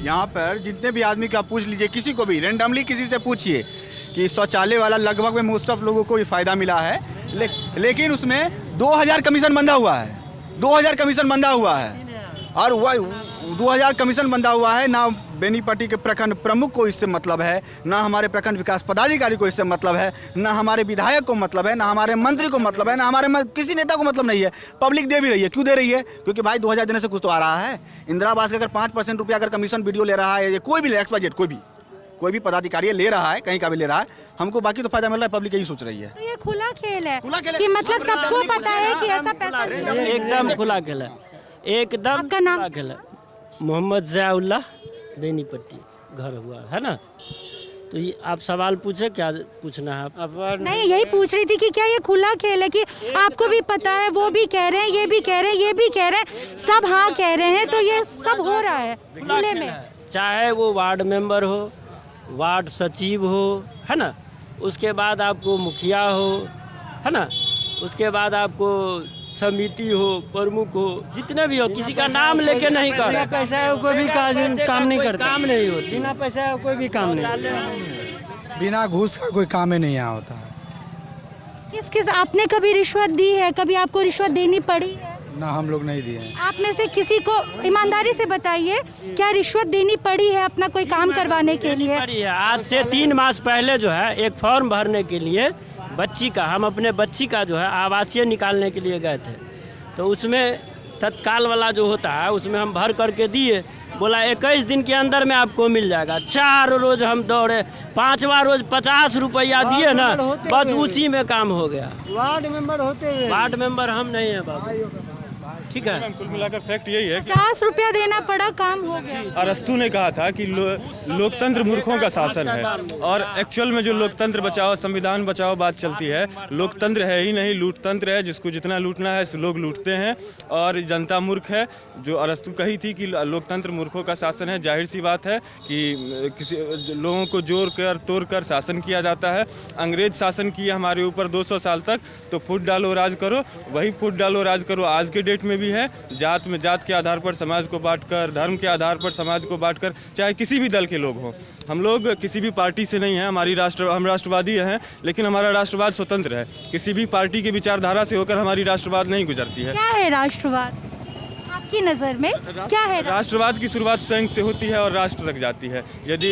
यहाँ पर जितने भी आदमी का पूछ लीजिए, किसी को भी रेंडमली किसी से पूछिए कि शौचालय वाला लगभग में मोस्ट ऑफ लोगों को ये फ़ायदा मिला है, लेकिन उसमें 2000 कमीशन बंधा हुआ है, 2000 कमीशन बंधा हुआ है। और वह 2000 कमीशन बंधा हुआ है। ना बेनीपट्टी के प्रखंड प्रमुख को इससे मतलब है, ना हमारे प्रखंड विकास पदाधिकारी को इससे मतलब है, ना हमारे विधायक को मतलब है, ना हमारे मंत्री को मतलब है, ना हमारे किसी नेता को मतलब नहीं है। पब्लिक दे भी रही है। क्यों दे रही है? क्योंकि भाई 2000 देने से कुछ तो आ रहा है। इंदिरा आवास का अगर 5% रुपया अगर कमीशन वीडियो ले रहा है, या कोई भी ले, एक्स-वाई-जेड कोई भी पदाधिकारी ले रहा है, कहीं का भी ले रहा है, हमको बाकी तो फायदा मिल रहा है। पब्लिक यही सोच रही है। तो ये खुला खेल है कि मतलब सबको पता है कि ऐसा पैसा एकदम खुला खेल है, एकदम। आपका नाम? खुला खेल है। मोहम्मद ज़ियाउल्लाह, बेनीपट्टी घर हुआ है ना। तो ये आप सवाल पूछे, क्या पूछना है आप? नहीं, यही पूछ रही थी कि क्या ये खुला खेल है कि आपको भी पता है, वो भी कह रहे हैं, ये भी कह रहे हैं, ये भी कह रहे हैं, सब हाँ कह रहे हैं, तो ये सब हो रहा है खुले में। चाहे वो वार्ड मेंबर हो, वार्ड सचिव हो, है ना, उसके बाद आपको मुखिया हो, है ना, उसके बाद आपको समिति हो, प्रमुख हो, जितने भी हो, किसी का नाम लेके नहीं कर। बिना पैसा कोई भी काम नहीं करता, काम नहीं होती। बिना पैसा कोई भी काम नहीं, बिना घूस का कोई काम ही नहीं यहाँ होता है। किस आपने कभी रिश्वत दी है? कभी आपको रिश्वत देनी पड़ी है? ना, हम लोग नहीं दिए हैं। आप में से किसी को ईमानदारी से बताइए, क्या रिश्वत देनी पड़ी है अपना कोई काम करवाने के लिए? आज से 3 मास पहले जो है एक फॉर्म भरने के लिए बच्ची का, हम अपने बच्ची का जो है आवासीय निकालने के लिए गए थे। तो उसमें तत्काल वाला जो होता है उसमें हम भर करके दिए, बोला 21 दिन के अंदर में आपको मिल जाएगा। 4 रोज हम दौड़े, 5वां रोज 50 रुपया दिए ना, बस उसी में काम हो गया। वार्ड मेंबर होते हुए, वार्ड मेंबर हम नहीं है बाबू, ठीक है। कुल मिलाकर फैक्ट यही है कि 50 रुपया देना पड़ा, काम हो गया। अरस्तु ने कहा था कि लोकतंत्र मूर्खों का शासन है, और एक्चुअल में जो लोकतंत्र बचाओ, संविधान बचाओ बात चलती है, लोकतंत्र है ही नहीं, लूटतंत्र है। जिसको जितना लूटना है लोग लूटते हैं और जनता मूर्ख है। जो अरस्तु कही थी कि लोकतंत्र मूर्खों का शासन है, जाहिर सी बात है कि किसी लोगों को जोड़ कर तोड़ कर शासन किया जाता है। अंग्रेज शासन किया हमारे ऊपर 200 साल तक, तो फूट डालो राज करो, वही फूट डालो राज करो आज के डेट में भी है। जात के आधार पर समाज को बांटकर, धर्म के आधार पर समाज को बांटकर, चाहे किसी भी दल के लोग हों। हम लोग किसी भी पार्टी से नहीं हैं, हम राष्ट्रवादी हैं, लेकिन हमारा राष्ट्रवाद स्वतंत्र है। किसी भी पार्टी की विचारधारा से होकर हमारी राष्ट्रवाद नहीं गुजरती है। क्या है राष्ट्रवाद आपकी नज़र में? क्या है राष्ट्रवाद की शुरुआत स्वयं से होती है और राष्ट्र तक जाती है। यदि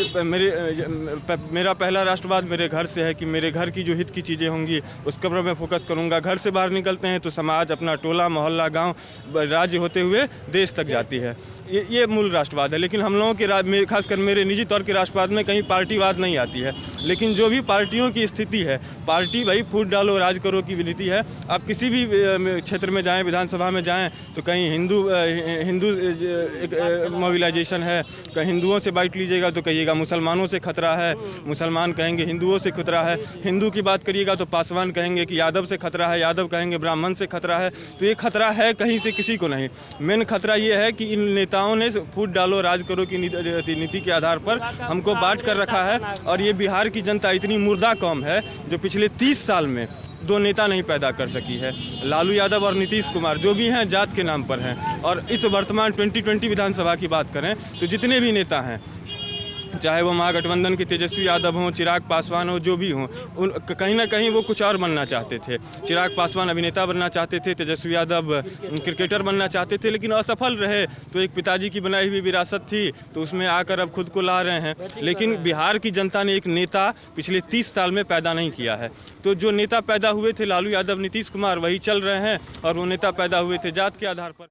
मेरा पहला राष्ट्रवाद मेरे घर से है कि मेरे घर की जो हित की चीज़ें होंगी उस पर मैं फोकस करूंगा। घर से बाहर निकलते हैं तो समाज, अपना टोला मोहल्ला, गांव, राज्य होते हुए देश तक जाती है। ये मूल राष्ट्रवाद है। लेकिन हम लोगों के, खासकर मेरे निजी तौर के राष्ट्रवाद में कहीं पार्टीवाद नहीं आती है। लेकिन जो भी पार्टियों की स्थिति है, पार्टी भाई फूट डालो राज करो की नीति है। आप किसी भी क्षेत्र में जाएँ, विधानसभा में जाएँ, तो कहीं हिंदू मोबिलाइजेशन है, कहीं हिंदुओं से बाइट लीजिएगा तो कहिएगा मुसलमानों से खतरा है, मुसलमान कहेंगे हिंदुओं से खतरा है। हिंदू की बात करिएगा तो पासवान कहेंगे कि यादव से खतरा है, यादव कहेंगे ब्राह्मण से खतरा है। तो ये खतरा है कहीं से किसी को नहीं। मेन खतरा ये है कि इन नेताओं ने फूट डालो राज करो की नीति के आधार पर हमको बांट कर रखा है। और ये बिहार की जनता इतनी मुर्दा कौम है जो पिछले 30 साल में 2 नेता नहीं पैदा कर सकी है। लालू यादव और नीतीश कुमार जो भी हैं जात के नाम पर हैं। और इस वर्तमान 2020 विधानसभा की बात करें तो जितने भी नेता हैं, चाहे वो महागठबंधन के तेजस्वी यादव हों, चिराग पासवान हो, जो भी हों, कहीं ना कहीं वो कुछ और बनना चाहते थे। चिराग पासवान अभिनेता बनना चाहते थे, तेजस्वी यादव क्रिकेटर बनना चाहते थे, लेकिन असफल रहे। तो एक पिताजी की बनाई हुई विरासत थी, तो उसमें आकर अब खुद को ला रहे हैं। लेकिन बिहार की जनता ने एक नेता पिछले 30 साल में पैदा नहीं किया है। तो जो नेता पैदा हुए थे लालू यादव, नीतीश कुमार, वही चल रहे हैं। और वो नेता पैदा हुए थे जात के आधार पर।